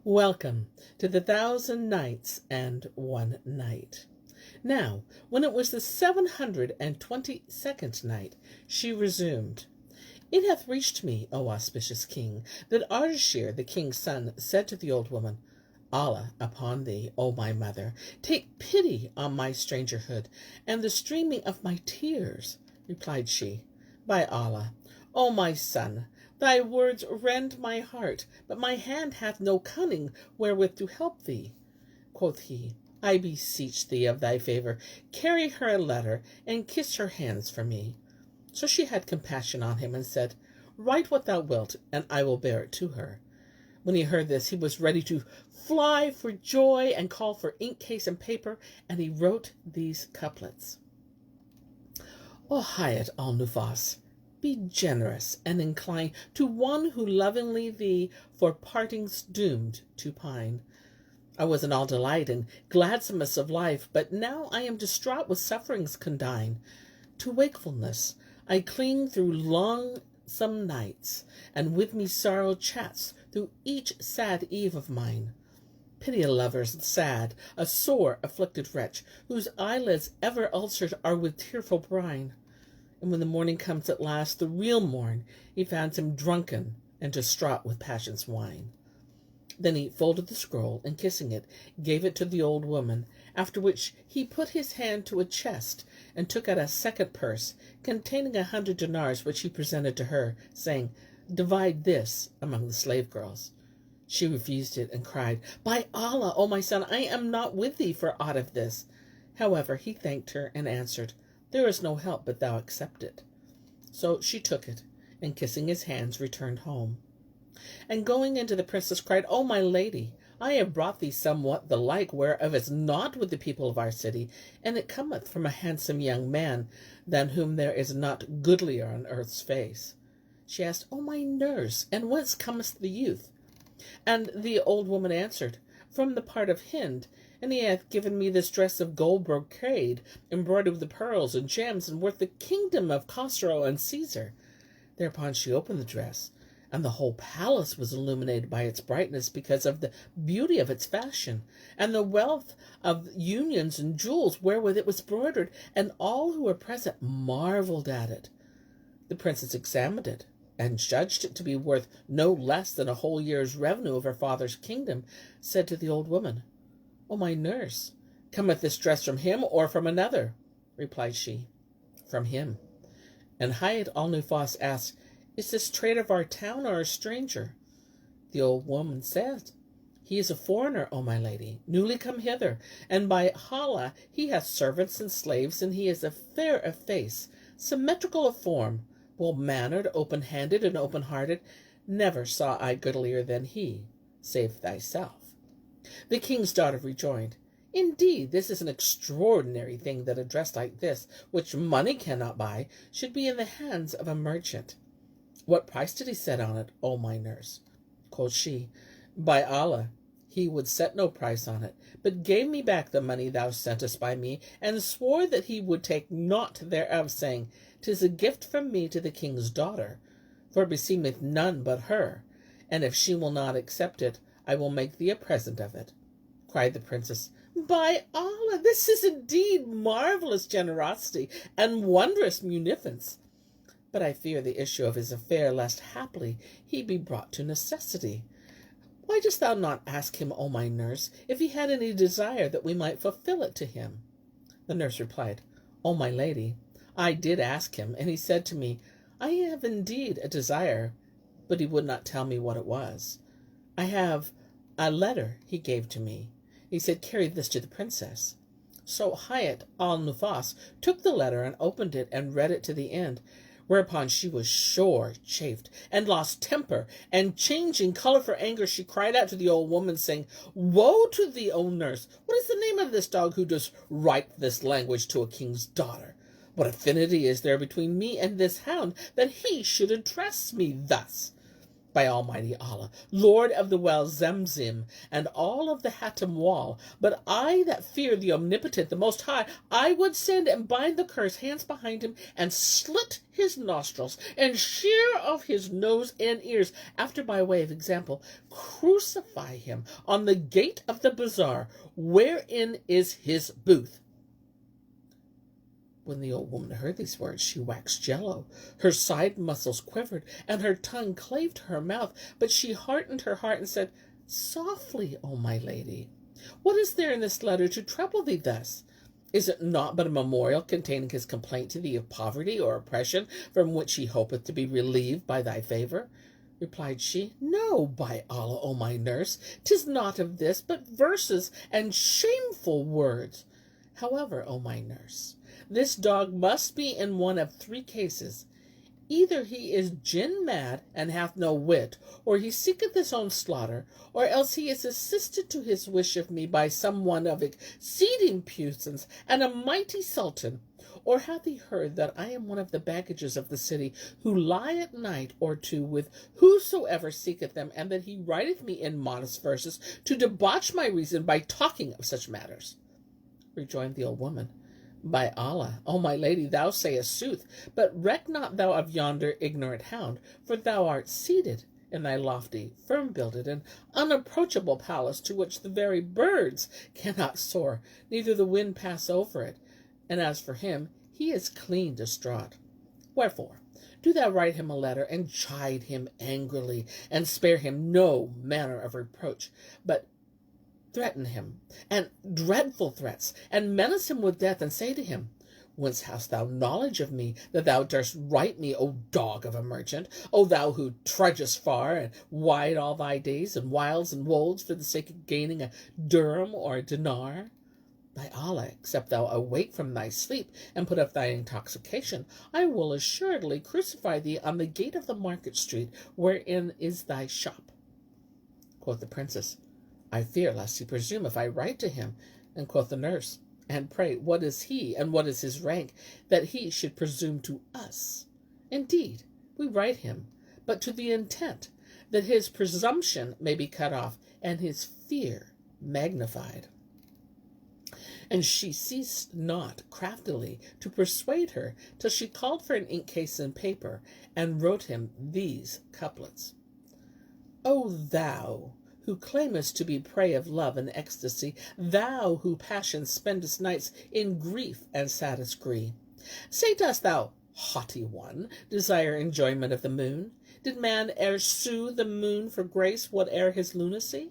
Welcome to the 1000 Nights and 1 Night. Now, when it was the 722nd night, she resumed, It hath reached me, O auspicious king, that Ardashir, the king's son, said to the old woman, Allah upon thee, O my mother, take pity on my strangerhood, and the streaming of my tears. Replied she, By Allah, O my son, thy words rend my heart, but my hand hath no cunning wherewith to help thee. Quoth he, I beseech thee of thy favour, carry her a letter, and kiss her hands for me. So she had compassion on him, and said, Write what thou wilt, and I will bear it to her. When he heard this, he was ready to fly for joy, and call for ink case and paper, and he wrote these couplets. O Hayat Al-Nufus, be generous and incline to one who lovingly thee for partings doomed to pine. I was in all delight and gladsomest of life, but now I am distraught with sufferings condign. To wakefulness I cling through longsome nights, and with me sorrow chats through each sad eve of mine. Pity a lover's sad, a sore afflicted wretch, whose eyelids ever ulcered are with tearful brine. And when the morning comes at last, the real morn, he finds him drunken and distraught with passion's wine. Then he folded the scroll, and kissing it, gave it to the old woman, after which he put his hand to a chest, and took out a second purse, containing 100 dinars, which he presented to her, saying, Divide this among the slave girls. She refused it, and cried, By Allah, O my son, I am not with thee for aught of this. However, he thanked her, and answered, There is no help but thou accept it. So she took it, and kissing his hands, returned home. And going into the princess cried, O my lady, I have brought thee somewhat the like whereof is not with the people of our city, and it cometh from a handsome young man, than whom there is not goodlier on earth's face. She asked, O my nurse, and whence cometh the youth? And the old woman answered, From the part of Hind, and he hath given me this dress of gold brocade, embroidered with pearls and gems, and worth the kingdom of Khosrow and Caesar. Thereupon she opened the dress, and the whole palace was illuminated by its brightness, because of the beauty of its fashion, and the wealth of unions and jewels wherewith it was broidered, and all who were present marvelled at it. The princess examined it, and judged it to be worth no less than a whole year's revenue of her father's kingdom, said to the old woman, O my nurse, cometh this dress from him or from another? Replied she, From him. And Hayat Al-Nufus asked, Is this trader of our town or a stranger? The old woman said, He is a foreigner, O my lady, newly come hither, and by Allah he hath servants and slaves, and he is a fair of face, symmetrical of form, well-mannered, open-handed, and open-hearted. Never saw I goodlier than he, save thyself. The king's daughter rejoined, Indeed, this is an extraordinary thing that a dress like this, which money cannot buy, should be in the hands of a merchant. What price did he set on it, O my nurse? Quoth she, By Allah, he would set no price on it, but gave me back the money thou sentest by me, and swore that he would take naught thereof, saying, 'Tis a gift from me to the king's daughter, for it beseemeth none but her, and if she will not accept it, I will make thee a present of it. Cried the princess, By Allah, this is indeed marvellous generosity and wondrous munificence. But I fear the issue of his affair, lest haply he be brought to necessity. Why dost thou not ask him, O my nurse, if he had any desire that we might fulfill it to him? The nurse replied, O my lady, I did ask him, and he said to me, I have indeed a desire, but he would not tell me what it was. I have a letter he gave to me. He said, Carry this to the princess. So Hayat Al-Nufus took the letter and opened it and read it to the end, whereupon she was sore chafed and lost temper, and changing color for anger, she cried out to the old woman, saying, Woe to thee, O nurse! What is the name of this dog who does write this language to a king's daughter? What affinity is there between me and this hound, that he should address me thus? by Almighty Allah, Lord of the well Zemzem, and all of the Hatim wall. But I that fear the Omnipotent, the Most High, I would send and bind the curse hands behind him, and slit his nostrils, and shear off his nose and ears, after by way of example, crucify him on the gate of the bazaar, wherein is his booth. When the old woman heard these words, she waxed yellow, her side muscles quivered, and her tongue clave to her mouth. But she hardened her heart and said, Softly, O my lady, what is there in this letter to trouble thee thus? Is it not but a memorial containing his complaint to thee of poverty or oppression, from which he hopeth to be relieved by thy favour? Replied she, No, by Allah, O my nurse, 'tis not of this, but verses and shameful words. However, O my nurse, this dog must be in one of three cases. Either he is jinn mad and hath no wit, or he seeketh his own slaughter, or else he is assisted to his wish of me by some one of exceeding puissance and a mighty sultan. Or hath he heard that I am one of the baggages of the city, who lie at night or two with whosoever seeketh them, and that he writeth me in modest verses to debauch my reason by talking of such matters? Rejoined the old woman, By Allah, O my lady, thou sayest sooth, but reck not thou of yonder ignorant hound, for thou art seated in thy lofty, firm-builded, and unapproachable palace, to which the very birds cannot soar, neither the wind pass over it. And as for him, he is clean distraught. Wherefore, do thou write him a letter, and chide him angrily, and spare him no manner of reproach, but threaten him, and dreadful threats, and menace him with death, and say to him, Whence hast thou knowledge of me, that thou durst write me, O dog of a merchant, O thou who trudgest far and wide all thy days, and wilds and wolds, for the sake of gaining a dirham or a dinar? By Allah, except thou awake from thy sleep, and put up thy intoxication, I will assuredly crucify thee on the gate of the market street, wherein is thy shop. Quoth the princess, I fear lest he presume if I write to him. And quoth the nurse, And pray, what is he, and what is his rank, that he should presume to us? Indeed, we write him, but to the intent that his presumption may be cut off, and his fear magnified. And she ceased not craftily to persuade her, till she called for an ink-case and paper, and wrote him these couplets. O thou who claimest to be prey of love and ecstasy, thou who passion spendest nights in grief and saddest gree, say, dost thou, haughty one, desire enjoyment of the moon? Did man e'er sue the moon for grace, whate'er his lunacy?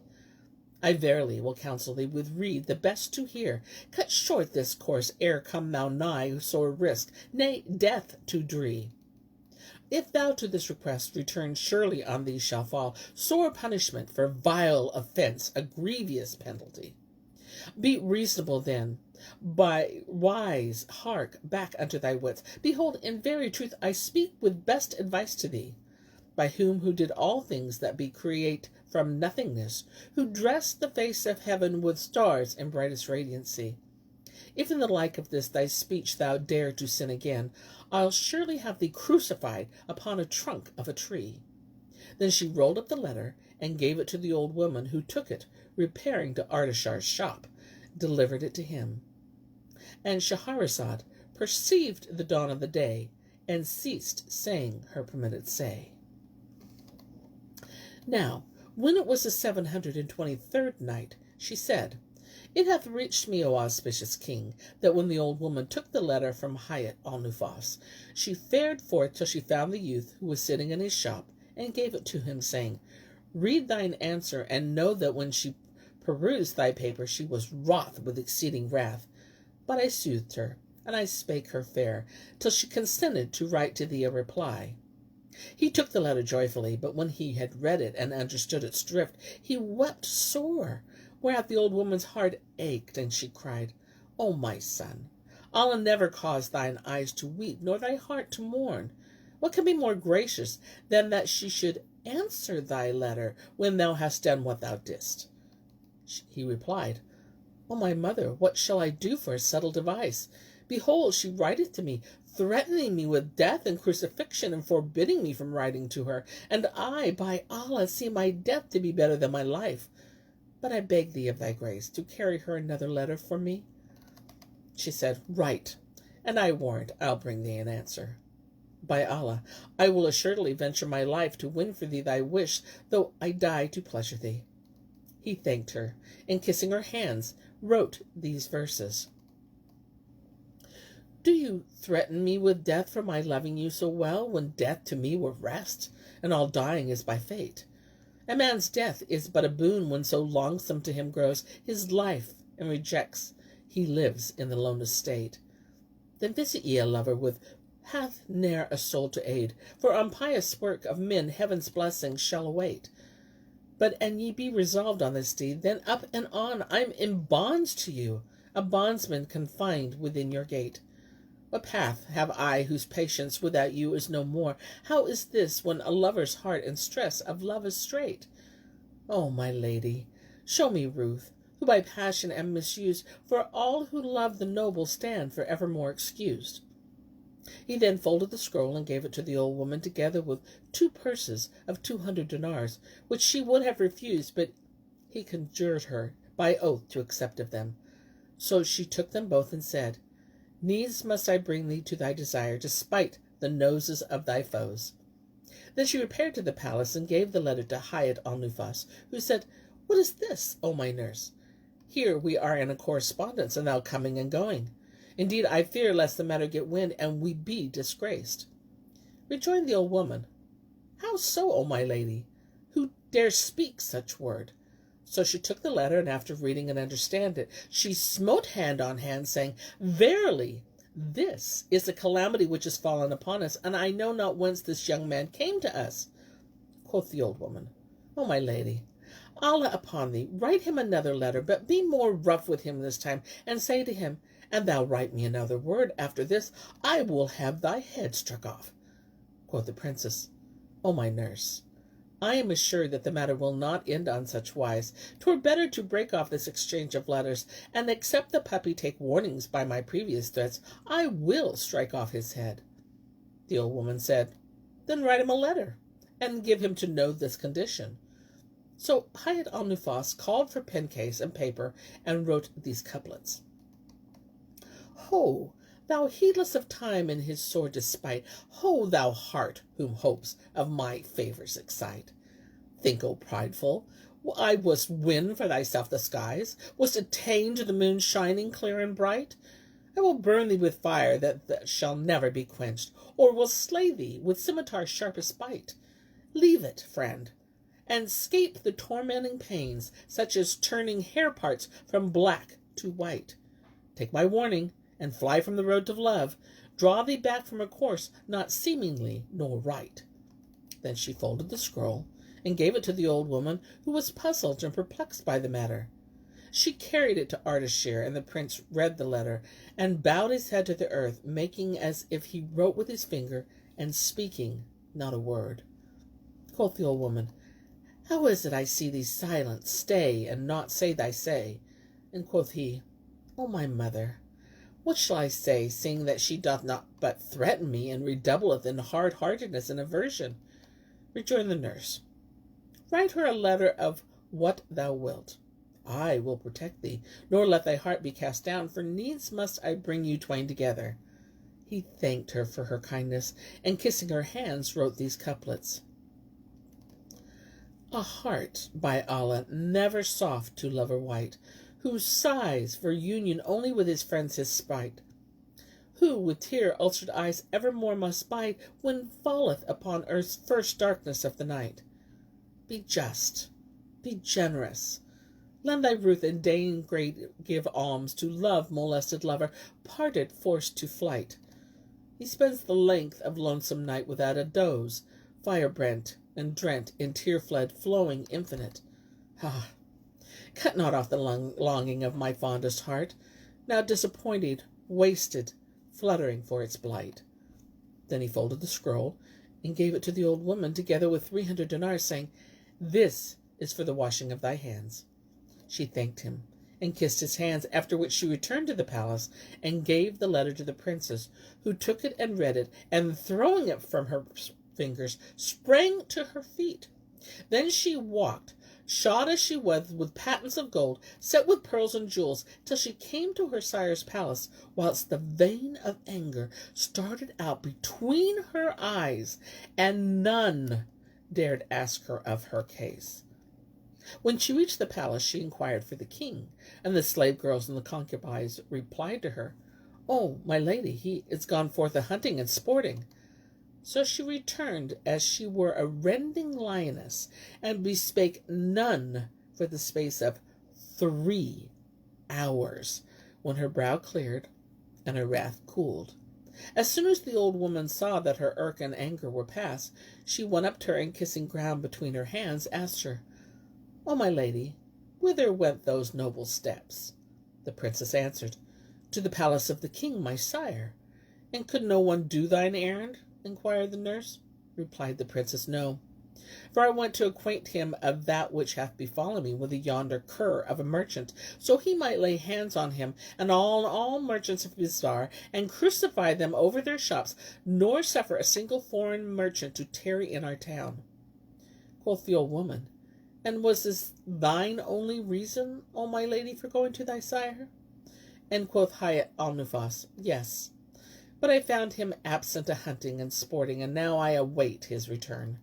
I verily will counsel thee with reed the best to hear. Cut short this course ere come thou nigh sore risk, nay, death to dree. If thou to this request return, surely on thee shall fall sore punishment for vile offence, a grievous penalty. Be reasonable then, by wise, hark back unto thy wits. Behold, in very truth I speak with best advice to thee, by who did all things that be create from nothingness, who dressed the face of heaven with stars in brightest radiancy. If in the like of this thy speech thou dare to sin again, I'll surely have thee crucified upon a trunk of a tree. Then she rolled up the letter and gave it to the old woman, who took it, repairing to Ardashir's shop, delivered it to him. And Shahrazad perceived the dawn of the day, and ceased saying her permitted say. Now, when it was the 723rd night, she said, It hath reached me, O auspicious king, that when the old woman took the letter from Hayat Al-Nufus, she fared forth till she found the youth who was sitting in his shop, and gave it to him, saying, Read thine answer, and know that when she perused thy paper, she was wroth with exceeding wrath. But I soothed her, and I spake her fair, till she consented to write to thee a reply. He took the letter joyfully, but when he had read it and understood its drift, he wept sore, whereat the old woman's heart ached, and she cried, O my son, Allah never caused thine eyes to weep, nor thy heart to mourn. What can be more gracious than that she should answer thy letter when thou hast done what thou didst? He replied, O my mother, what shall I do for a subtle device? Behold, she writeth to me, threatening me with death and crucifixion, and forbidding me from writing to her. And I, by Allah, see my death to be better than my life. But I beg thee of thy grace to carry her another letter for me. She said, Write, and I warrant I'll bring thee an answer. By Allah, I will assuredly venture my life to win for thee thy wish, though I die to pleasure thee. He thanked her, and kissing her hands, wrote these verses. Do you threaten me with death for my loving you so well, when death to me were rest, and all dying is by fate? A man's death is but a boon when so longsome to him grows his life, and rejects he lives in the lonest state. Then visit ye a lover with hath ne'er a soul to aid, for on pious work of men heaven's blessings shall await. But an ye be resolved on this deed, then up and on, I'm in bonds to you, a bondsman confined within your gate. What path have I whose patience without you is no more? How is this, when a lover's heart in stress of love is strait? O my lady, show me ruth, who by passion am misused, for all who love the noble stand for evermore excused. He then folded the scroll and gave it to the old woman, together with 2 purses of 200 dinars, which she would have refused, but he conjured her by oath to accept of them. So she took them both and said, Needs must I bring thee to thy desire, despite the noses of thy foes. Then she repaired to the palace and gave the letter to Hayat Al-Nufus, who said, What is this, O my nurse? Here we are in a correspondence, and thou coming and going. Indeed, I fear lest the matter get wind, and we be disgraced. Rejoined the old woman, How so, O my lady? Who dare speak such word? So she took the letter, and after reading and understand it, she smote hand on hand, saying, Verily, this is the calamity which is fallen upon us, and I know not whence this young man came to us. Quoth the old woman, O my lady, Allah upon thee, write him another letter, but be more rough with him this time, and say to him, An thou write me another word after this, I will have thy head struck off. Quoth the princess, O my nurse, I am assured that the matter will not end on such wise. 'Twere better to break off this exchange of letters, and except the puppy take warnings by my previous threats, I will strike off his head. The old woman said, Then write him a letter, and give him to know this condition. So Hayat Al-Nufus called for pen case and paper, and wrote these couplets. Ho, thou heedless of time and his sore despite, ho, thou heart, whom hopes of my favours excite. Think, O prideful, I wast win for thyself the skies, wast attain to the moon shining clear and bright. I will burn thee with fire that shall never be quenched, or will slay thee with scimitar's sharpest bite. Leave it, friend, and scape the tormenting pains, such as turning hair parts from black to white. Take my warning, and fly from the road to love. Draw thee back from a course not seemingly nor right. Then she folded the scroll, and gave it to the old woman, who was puzzled and perplexed by the matter. She carried it to Ardashir, and the prince read the letter, and bowed his head to the earth, making as if he wrote with his finger, and speaking not a word. Quoth the old woman, How is it I see thee silent, stay, and not say thy say? And quoth he, O my mother, what shall I say, seeing that she doth not but threaten me, and redoubleth in hard-heartedness and aversion? Rejoined the nurse, Write her a letter of what thou wilt. I will protect thee, nor let thy heart be cast down, for needs must I bring you twain together. He thanked her for her kindness, and kissing her hands, wrote these couplets. A heart, by Allah, never soft to lover white, who sighs for union only with his friends his spite, who with tear-ulcered eyes evermore must bide when falleth upon earth's first darkness of the night. Be just, be generous, lend thy ruth, and deign great give alms to love molested lover, parted forced to flight. He spends the length of lonesome night without a doze, fire-brent and drent in tear-fled flowing infinite. Ah, cut not off the longing of my fondest heart, now disappointed, wasted, fluttering for its blight. Then he folded the scroll, and gave it to the old woman, together with 300 dinars, saying, This is for the washing of thy hands. She thanked him, and kissed his hands, after which she returned to the palace and gave the letter to the princess, who took it and read it, and throwing it from her fingers, sprang to her feet. Then she walked, shod as she was with patents of gold, set with pearls and jewels, till she came to her sire's palace, whilst the vein of anger started out between her eyes, and none dared ask her of her case. When she reached the palace, she inquired for the king, and the slave girls and the concubines replied to her, "Oh, my lady, he is gone forth a-hunting and sporting." So she returned as she were a rending lioness, and bespake none for the space of 3 hours, when her brow cleared and her wrath cooled. As soon as the old woman saw that her irk and anger were past, she went up to her, and kissing ground between her hands, asked her, "O my lady, whither went those noble steps?" The princess answered, "To the palace of the king, my sire." "And could no one do thine errand?" inquired the nurse. Replied the princess, "No, for I went to acquaint him of that which hath befallen me with yonder cur of a merchant, so he might lay hands on him and all merchants of Bizar, and crucify them over their shops, nor suffer a single foreign merchant to tarry in our town." Quoth the old woman, "And was this thine only reason, O my lady, for going to thy sire?" And quoth Hayat Al-Nufus, "Yes, but I found him absent a-hunting and sporting, and now I await his return."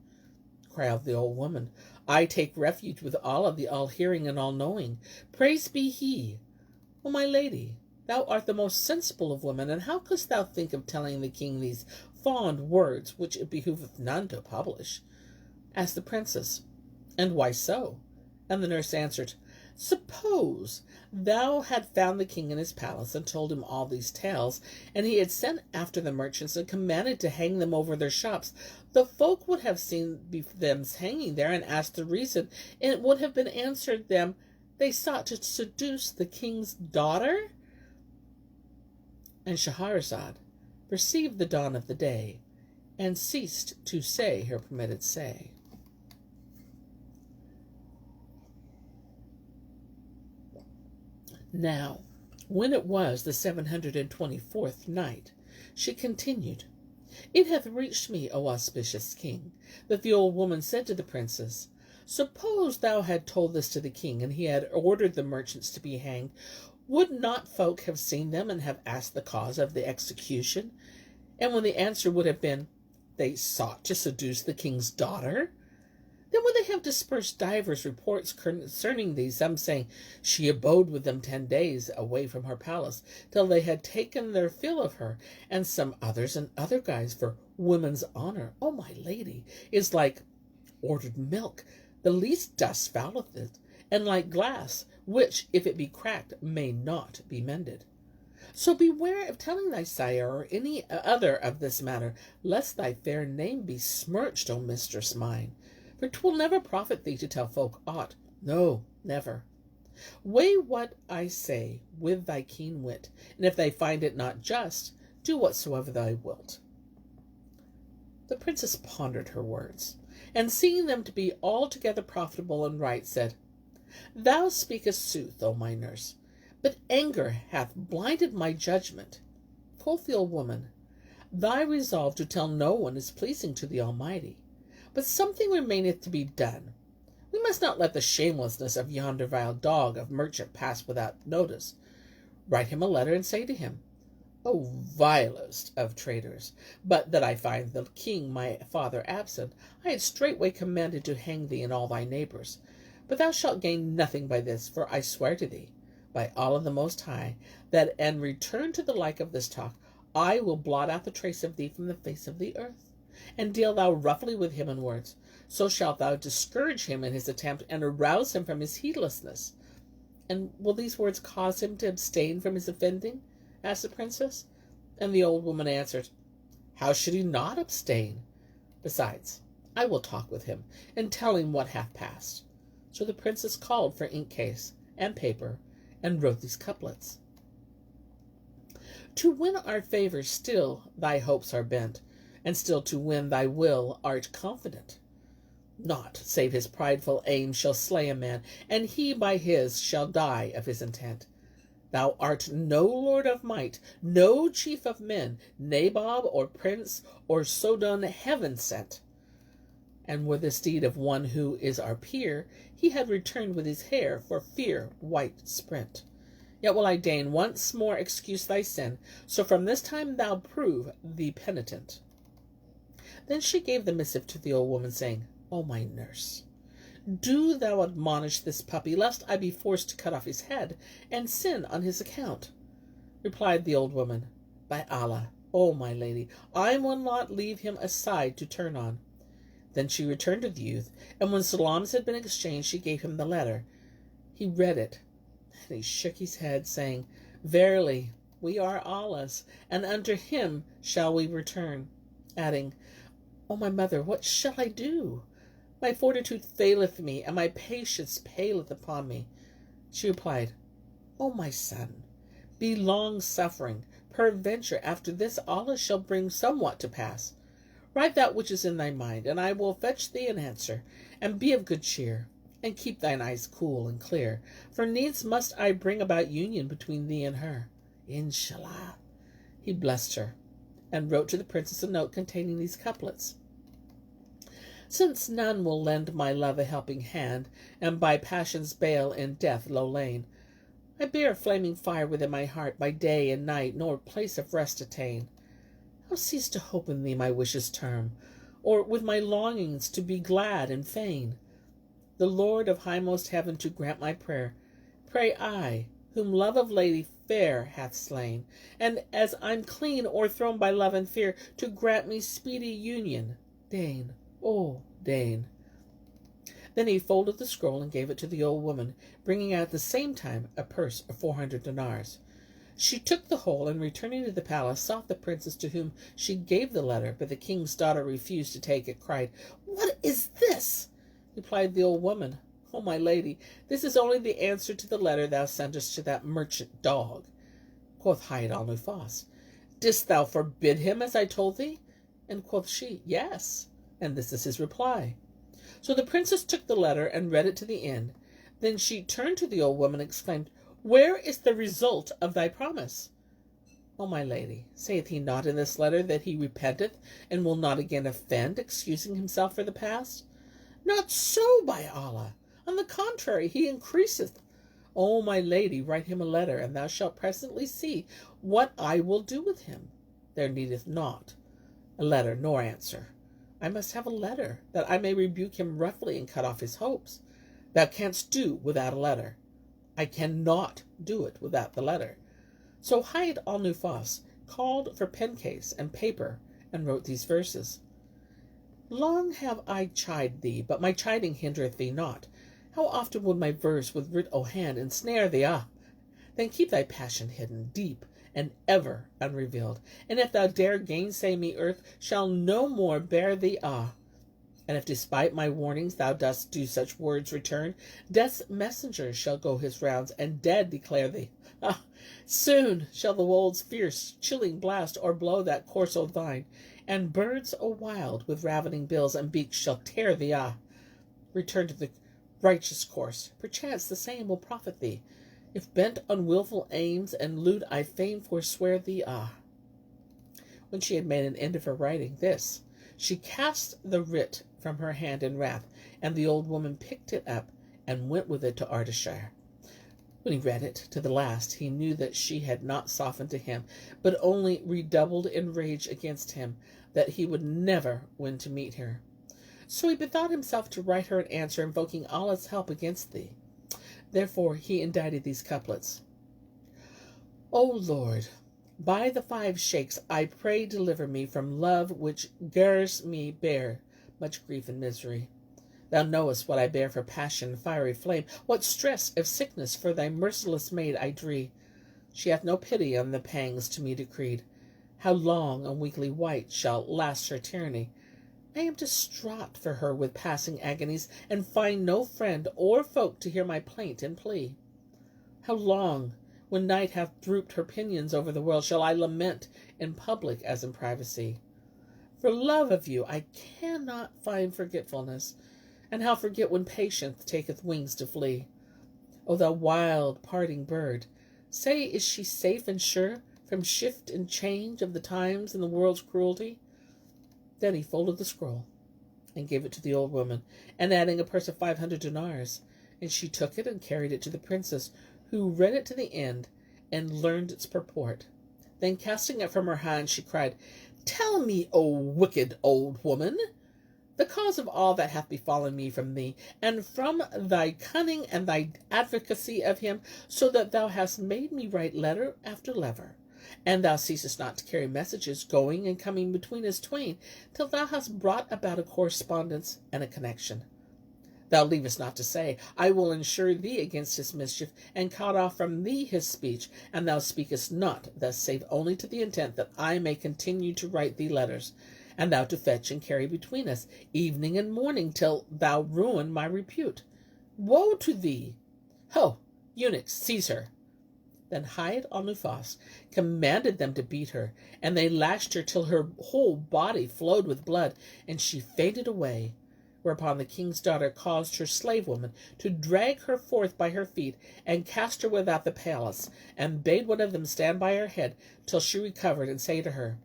Cried the old woman, "I take refuge with Allah, the all-hearing and all-knowing. Praised be He. O my lady, thou art the most sensible of women, and how couldst thou think of telling the king these fond words, which it behoveth none to publish?" Asked the princess, "And why so?" And the nurse answered, "Suppose thou had found the king in his palace, and told him all these tales, and he had sent after the merchants, and commanded to hang them over their shops, the folk would have seen them hanging there, and asked the reason, and it would have been answered them, they sought to seduce the king's daughter?" And Shahrazad perceived the dawn of the day, and ceased to say her permitted say. Now, when it was the 724th night, she continued, "It hath reached me, O auspicious king, that the old woman said to the princess, Suppose thou had told this to the king, and he had ordered the merchants to be hanged, would not folk have seen them, and have asked the cause of the execution? And when the answer would have been, They sought to seduce the king's daughter, then would they have dispersed divers reports concerning thee, some saying, She abode with them 10 days away from her palace, till they had taken their fill of her, and some others in other guise, for women's honor, O my lady, is like ordered milk, the least dust fouleth it, and like glass, which, if it be cracked, may not be mended. So beware of telling thy sire or any other of this matter, lest thy fair name be smirched, O mistress mine. For 'twill never profit thee to tell folk aught. No, never. Weigh what I say with thy keen wit, and if they find it not just, do whatsoever thou wilt." The princess pondered her words, and seeing them to be altogether profitable and right, said, "Thou speakest sooth, O my nurse, but anger hath blinded my judgment." Quoth the old woman, "Thy resolve to tell no one is pleasing to the Almighty, but something remaineth to be done. We must not let the shamelessness of yonder vile dog of merchant pass without notice. Write him a letter, and say to him, O vilest of traitors, but that I find the king my father absent, I had straightway commanded to hang thee and all thy neighbors. But thou shalt gain nothing by this, for I swear to thee, by Allah the Most High, that in return to the like of this talk, I will blot out the trace of thee from the face of the earth. And deal thou roughly with him in words, so shalt thou discourage him in his attempt, and arouse him from his heedlessness." "And will these words cause him to abstain from his offending?" asked the princess. And the old woman answered, "How should he not abstain? Besides, I will talk with him, and tell him what hath passed." So the princess called for ink case and paper, and wrote these couplets. "To win our favour still thy hopes are bent, and still to win thy will art confident. Naught save his prideful aim shall slay a man, and he by his shall die of his intent. Thou art no lord of might, no chief of men, nabob or prince or Sodom heaven sent. And were this deed of one who is our peer, he had returned with his hair for fear white sprint. Yet will I deign once more excuse thy sin, so from this time thou prove thee penitent. Then she gave the missive to the old woman, saying, O my nurse, do thou admonish this puppy, lest I be forced to cut off his head, and sin on his account. Replied the old woman, By Allah, O my lady, I will not leave him aside to turn on. Then she returned to the youth, and when salams had been exchanged, she gave him the letter. He read it, and he shook his head, saying, Verily, we are Allah's, and unto him shall we return, adding, O my mother, what shall I do? My fortitude faileth me, and my patience paleth upon me. She replied, O my son, be long-suffering. Peradventure after this Allah shall bring somewhat to pass. Write that which is in thy mind, and I will fetch thee an answer, and be of good cheer, and keep thine eyes cool and clear, for needs must I bring about union between thee and her. Inshallah. He blessed her, and wrote to the princess a note containing these couplets. Since none will lend my love a helping hand, and by passion's bale in death low lain, I bear a flaming fire within my heart by day and night, nor place of rest attain. How cease to hope in thee my wishes term, or with my longings to be glad and fain? The Lord of highmost heaven to grant my prayer, pray I, whom love of lady fair hath slain, and as I'm clean o'erthrown by love and fear, to grant me speedy union, deign, oh, deign. Then he folded the scroll and gave it to the old woman, bringing out at the same time a purse of 400 dinars. She took the whole, and returning to the palace, sought the princess to whom she gave the letter, but the king's daughter refused to take it, cried, What is this? Replied the old woman, O my lady, this is only the answer to the letter thou sentest to that merchant dog. Quoth Hayat Al-Nufus, Didst thou forbid him as I told thee? And quoth she, Yes, and this is his reply. So the princess took the letter and read it to the end. Then she turned to the old woman and exclaimed, Where is the result of thy promise? O my lady, saith he not in this letter that he repenteth, and will not again offend, excusing himself for the past? Not so, by Allah. On the contrary, he increaseth. O my lady, write him a letter, and thou shalt presently see what I will do with him. There needeth not a letter nor answer. I must have a letter, that I may rebuke him roughly and cut off his hopes. Thou canst do without a letter. I cannot do it without the letter. So Hayat Al-Nufus called for pencase and paper, and wrote these verses. Long have I chid thee, but my chiding hindereth thee not. How often would my verse with writ o' hand ensnare thee, Then keep thy passion hidden deep, and ever unrevealed. And if thou dare gainsay me, earth shall no more bear thee, And if despite my warnings thou dost do such words return, death's messenger shall go his rounds, and dead declare thee. Soon shall the wold's fierce chilling blast o'erblow that course o' thine, and birds o' wild with ravening bills and beaks shall tear thee, Return to the righteous course, perchance the same will profit thee. If bent on wilful aims and lewd I fain forswear thee, When she had made an end of her writing this, she cast the writ from her hand in wrath, and the old woman picked it up and went with it to Ardashir. When he read it to the last, he knew that she had not softened to him, but only redoubled in rage against him, that he would never win to meet her. So he bethought himself to write her an answer, invoking Allah's help against thee. Therefore he indited these couplets. O Lord, by the 5 sheikhs, I pray deliver me from love which gars me bear much grief and misery. Thou knowest what I bear for passion, fiery flame, what stress of sickness for thy merciless maid I dree. She hath no pity on the pangs to me decreed. How long and weakly white shall last her tyranny? I am distraught for her with passing agonies, and find no friend or folk to hear my plaint and plea. How long, when night hath drooped her pinions over the world, shall I lament in public as in privacy? For love of you I cannot find forgetfulness. and how forget when patience taketh wings to flee? O thou wild parting bird, say, is she safe and sure from shift and change of the times and the world's cruelty? Then he folded the scroll and gave it to the old woman, and adding a purse of 500 dinars, and she took it and carried it to the princess, who read it to the end and learned its purport. Then casting it from her hand, she cried, Tell me, O wicked old woman, the cause of all that hath befallen me from thee, and from thy cunning and thy advocacy of him, so that thou hast made me write letter after letter, and thou ceasest not to carry messages going and coming between us twain, till thou hast brought about a correspondence and a connection. Thou leavest not to say, I will ensure thee against his mischief, and cut off from thee his speech, and thou speakest not thus, save only to the intent that I may continue to write thee letters, and thou to fetch and carry between us, evening and morning, till thou ruin my repute. Woe to thee! Ho, eunuchs, seize her. Then Hayat Al-Nufus commanded them to beat her, and they lashed her till her whole body flowed with blood, and she fainted away. Whereupon the king's daughter caused her slave woman to drag her forth by her feet, and cast her without the palace, and bade one of them stand by her head till she recovered, and say to her,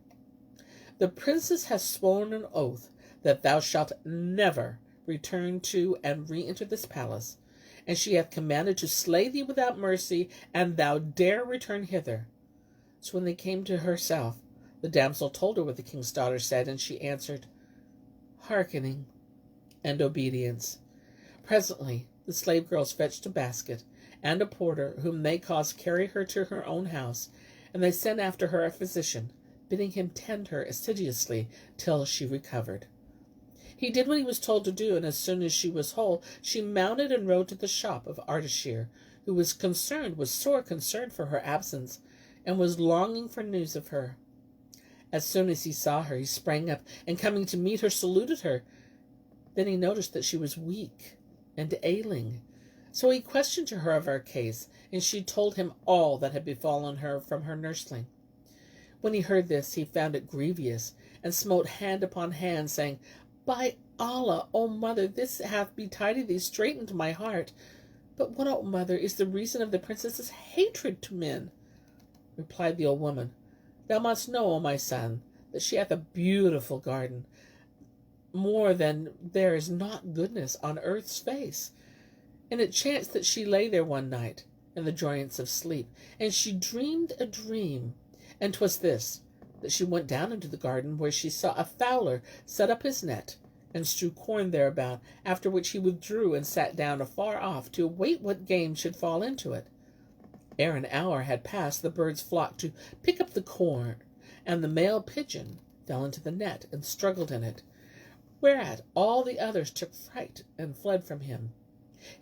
The princess has sworn an oath that thou shalt never return to and re-enter this palace, and she hath commanded to slay thee without mercy, and thou dare return hither. So when they came to herself, the damsel told her what the king's daughter said, and she answered, Hearkening and obedience. Presently the slave girls fetched a basket and a porter, whom they caused carry her to her own house, and they sent after her a physician, bidding him tend her assiduously till she recovered. He did what he was told to do, and as soon as she was whole, she mounted and rode to the shop of Ardashir, who was sore concerned for her absence, and was longing for news of her. As soon as he saw her, he sprang up, and coming to meet her, saluted her. Then he noticed that she was weak and ailing. So he questioned her of her case, and she told him all that had befallen her from her nursling. When he heard this, he found it grievous, and smote hand upon hand, saying, By Allah, O mother, this hath betided thee straight into my heart. But what, O mother, is the reason of the princess's hatred to men? Replied the old woman, Thou must know, O my son, that she hath a beautiful garden, more than there is not goodness on earth's face. And it chanced that she lay there one night, in the joyance of sleep, and she dreamed a dream, and 'twas this, that she went down into the garden, where she saw a fowler set up his net, and strew corn thereabout, after which he withdrew and sat down afar off to await what game should fall into it. Ere an hour had passed, the birds flocked to pick up the corn, and the male pigeon fell into the net and struggled in it, whereat all the others took fright and fled from him.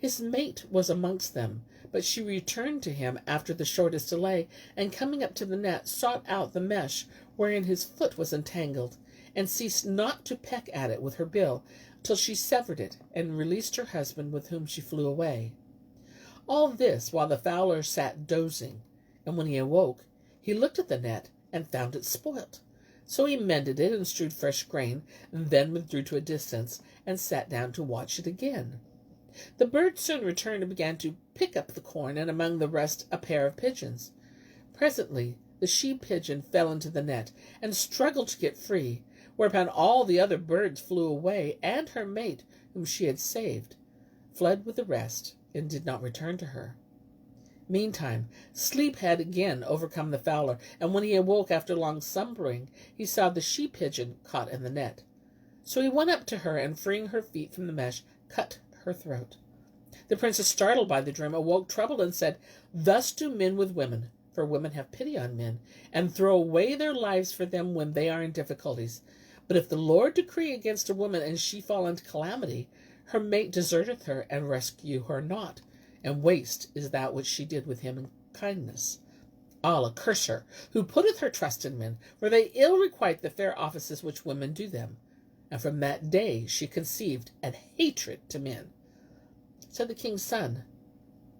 His mate was amongst them, but she returned to him after the shortest delay, and coming up to the net, sought out the mesh wherein his foot was entangled, and ceased not to peck at it with her bill, till she severed it, and released her husband, with whom she flew away. All this while the fowler sat dozing, and when he awoke, he looked at the net, and found it spoilt. So he mended it, and strewed fresh grain, and then withdrew to a distance, and sat down to watch it again. The bird soon returned, and began to pick up the corn, and among the rest a pair of pigeons. Presently the she-pigeon fell into the net, and struggled to get free, whereupon all the other birds flew away, and her mate, whom she had saved, fled with the rest, and did not return to her. Meantime, sleep had again overcome the fowler, and when he awoke after long slumbering, he saw the she-pigeon caught in the net. So he went up to her, and freeing her feet from the mesh, cut her throat. The princess, startled by the dream, awoke troubled, and said, Thus do men with women, for women have pity on men, and throw away their lives for them when they are in difficulties. But if the Lord decree against a woman, and she fall into calamity, her mate deserteth her, and rescue her not, and waste is that which she did with him in kindness. Allah curse her, who putteth her trust in men, for they ill requite the fair offices which women do them. And from that day she conceived an hatred to men. Said the king's son,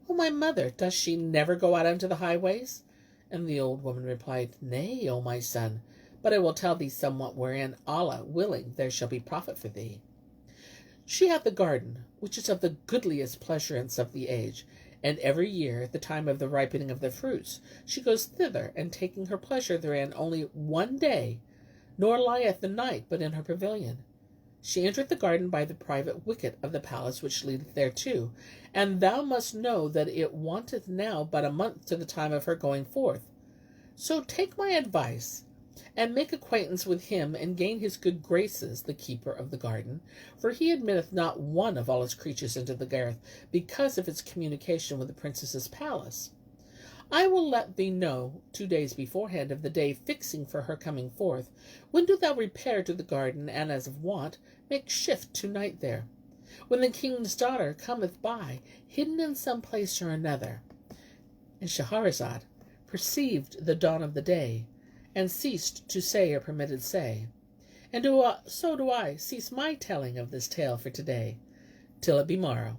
O my mother, does she never go out unto the highways? And the old woman replied, Nay, O my son, but I will tell thee somewhat wherein, Allah willing, there shall be profit for thee. She hath a garden, which is of the goodliest pleasaunce of the age, and every year, at the time of the ripening of the fruits, she goes thither, and taking her pleasure therein only one day, nor lieth the night but in her pavilion. She entereth the garden by the private wicket of the palace which leadeth thereto, and thou must know that it wanteth now but a month to the time of her going forth. So take my advice, and make acquaintance with him, and gain his good graces, the keeper of the garden, for he admitteth not one of all his creatures into the garth, because of its communication with the princess's palace. I will let thee know 2 days beforehand of the day fixing for her coming forth, when do thou repair to the garden, and as of wont, make shift to night there, when the king's daughter cometh by, hidden in some place or another. And Shahrazad perceived the dawn of the day, and ceased to say her permitted say. And so do I cease my telling of this tale for today, till it be morrow.